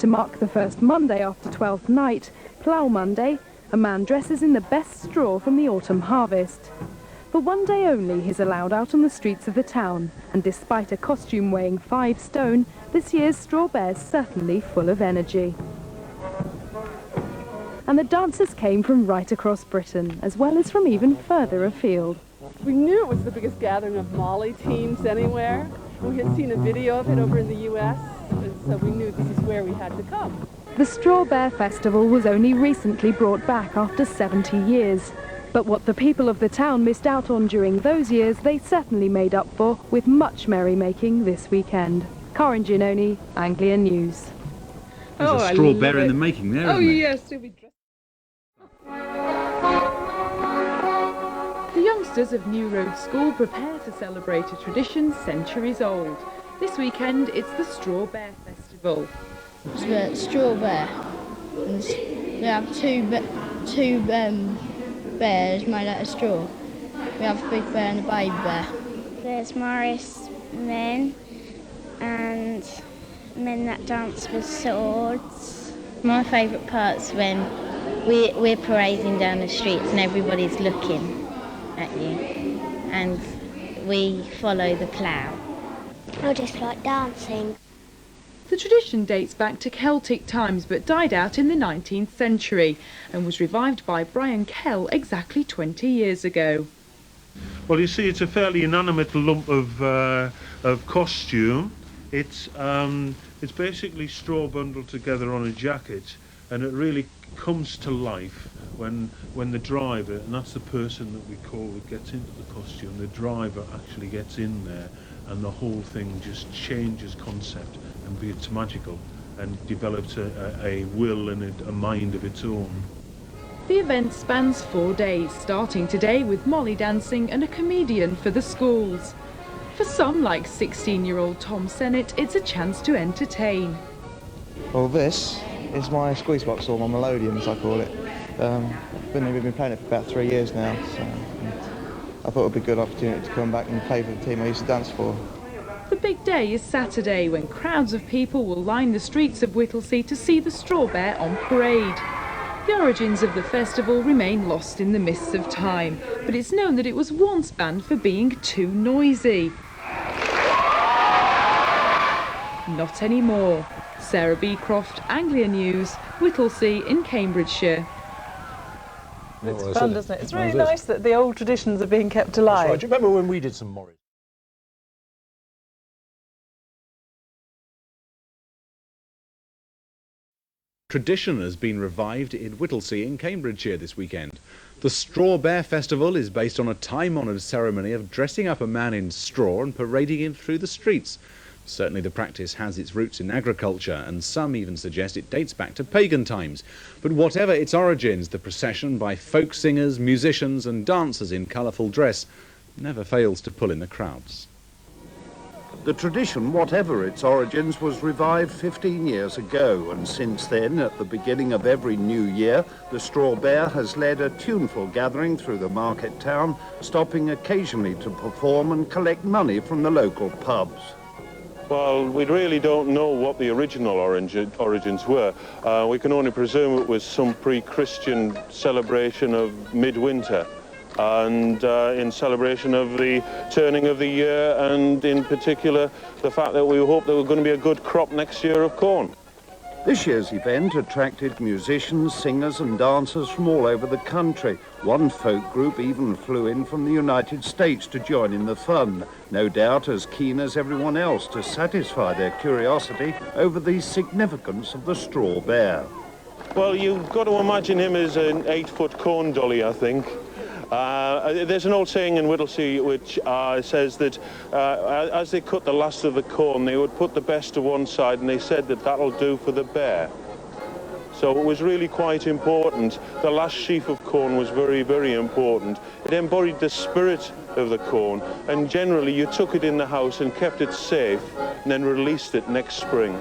To mark the first Monday after 12th night, Plough Monday, a man dresses in the best straw from the autumn harvest. For one day only he's allowed out on the streets of the town, and despite a costume weighing 5 stone, this year's Straw Bear's certainly full of energy. And the dancers came from right across Britain, as well as from even further afield. We knew it was the biggest gathering of Molly teams anywhere. We had seen a video of it over in the US, so we knew this is where we had to come. The Straw Bear Festival was only recently brought back after 70 years. But what the people of the town missed out on during those years, they certainly made up for with much merrymaking this weekend. Corin Giannoni, Anglia News. There's a straw bear in the making there, isn't there? Yes. The youngsters of New Road School prepare to celebrate a tradition centuries old. This weekend it's the Straw Bear Festival. It's the Straw Bear. And we have two bears made out of straw. We have a big bear and a baby bear. There's Morris men and men that dance with swords. My favourite part's when we're parading down the streets and everybody's looking at you and we follow the plough. I just like dancing. The tradition dates back to Celtic times but died out in the 19th century and was revived by Brian Kell exactly 20 years ago. Well, you see, it's a fairly inanimate lump of costume. It's basically straw bundled together on a jacket, and it really comes to life when the driver, and that's the person that we call that gets into the costume, the driver actually gets in there, and the whole thing just changes concept and it's magical and develops a will and a mind of its own. The event spans 4 days, starting today with molly dancing and a comedian for the schools. For some, like 16-year-old Tom Sennett, it's a chance to entertain. Well, this is my squeeze box, or my melodeon as I call it. We've been playing it for about 3 years now, so I thought it would be a good opportunity to come back and play for the team I used to dance for. The big day is Saturday, when crowds of people will line the streets of Whittlesea to see the Straw Bear on parade. The origins of the festival remain lost in the mists of time, but it's known that it was once banned for being too noisy. Not anymore. Sarah Beecroft, Anglia News, Whittlesea in Cambridgeshire. It's fun, doesn't it? It's really nice that the old traditions are being kept alive. That's right. Do you remember when we did some Morris? Tradition has been revived in Whittlesea in Cambridgeshire this weekend. The Straw Bear Festival is based on a time-honoured ceremony of dressing up a man in straw and parading him through the streets. Certainly the practice has its roots in agriculture, and some even suggest it dates back to pagan times. But whatever its origins, the procession by folk singers, musicians and dancers in colourful dress never fails to pull in the crowds. The tradition, whatever its origins, was revived 15 years ago, and since then, at the beginning of every new year, the Straw Bear has led a tuneful gathering through the market town, stopping occasionally to perform and collect money from the local pubs. Well, we really don't know what the original origins were. We can only presume it was some pre-Christian celebration of midwinter, and in celebration of the turning of the year, and in particular the fact that we hope there was going to be a good crop next year of corn. This year's event attracted musicians, singers and dancers from all over the country. One folk group even flew in from the United States to join in the fun, no doubt as keen as everyone else to satisfy their curiosity over the significance of the Straw Bear. Well, you've got to imagine him as an 8-foot corn dolly, I think. There's an old saying in Whittlesea which says that as they cut the last of the corn, they would put the best to one side, and they said that that'll do for the bear. So it was really quite important. The last sheaf of corn was very, very important. It embodied the spirit of the corn, and generally you took it in the house and kept it safe, and then released it next spring.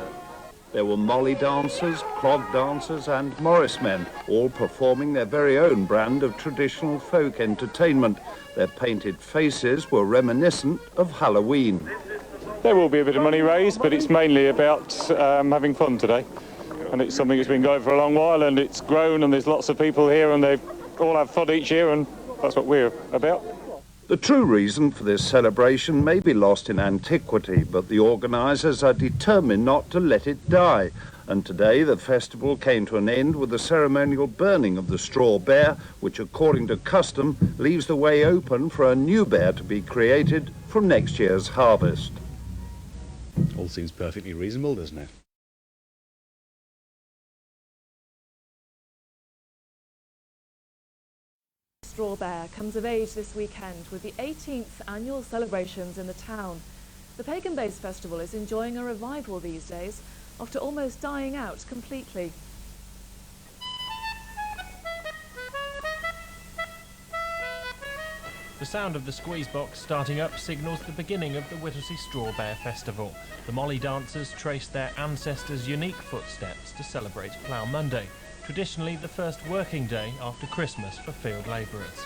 There were molly dancers, clog dancers and Morris men, all performing their very own brand of traditional folk entertainment. Their painted faces were reminiscent of Halloween. There will be a bit of money raised, but it's mainly about having fun today. and it's something that's been going for a long while, and it's grown, and there's lots of people here, and they all have fun each year, and that's what we're about. The true reason for this celebration may be lost in antiquity, but the organisers are determined not to let it die. And today the festival came to an end with the ceremonial burning of the straw bear, which according to custom leaves the way open for a new bear to be created from next year's harvest. All seems perfectly reasonable, doesn't it? Straw Bear comes of age this weekend with the 18th annual celebrations in the town. The pagan-based festival is enjoying a revival these days after almost dying out completely. The sound of the squeeze box starting up signals the beginning of the Whittlesea Straw Bear Festival. The Molly dancers trace their ancestors' unique footsteps to celebrate Plough Monday, traditionally the first working day after Christmas for field labourers.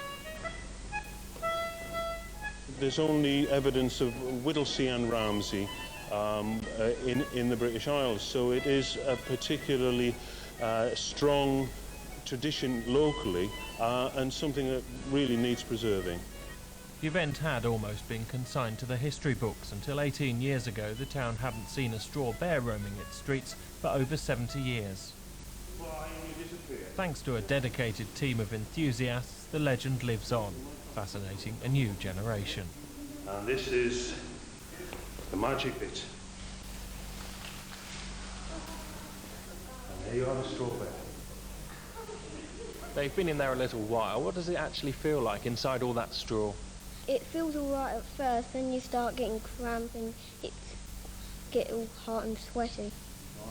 There's only evidence of Whittlesea and Ramsey in the British Isles, so it is a particularly strong tradition locally and something that really needs preserving. The event had almost been consigned to the history books until 18 years ago the town hadn't seen a straw bear roaming its streets for over 70 years. Thanks to a dedicated team of enthusiasts, the legend lives on, fascinating a new generation. And this is the magic bit. And there you are, the straw bear. They've been in there a little while. What does it actually feel like inside all that straw? It feels all right at first, then you start getting cramp and it get all hot and sweaty.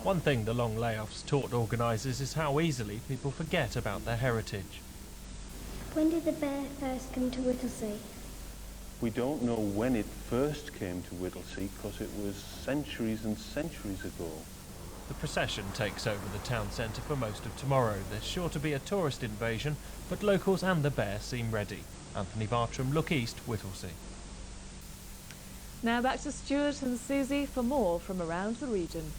One thing the long layoffs taught organisers is how easily people forget about their heritage. When did the bear first come to Whittlesea? We don't know when it first came to Whittlesea because it was centuries and centuries ago. The procession takes over the town centre for most of tomorrow. There's sure to be a tourist invasion, but locals and the bear seem ready. Anthony Bartram, Look East, Whittlesea. Now back to Stuart and Susie for more from around the region.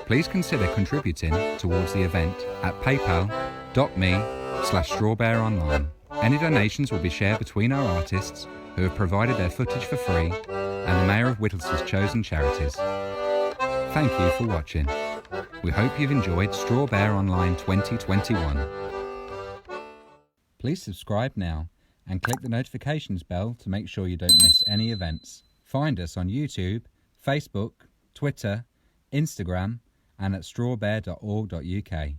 Please consider contributing towards the event at paypal.me/strawbearonline. Any donations will be shared between our artists who have provided their footage for free and the Mayor of Whittlesea's chosen charities. Thank you for watching. We hope you've enjoyed Straw Bear Online 2021. Please subscribe now and click the notifications bell to make sure you don't miss any events. Find us on YouTube, Facebook, Twitter, Instagram and at strawbear.org.uk.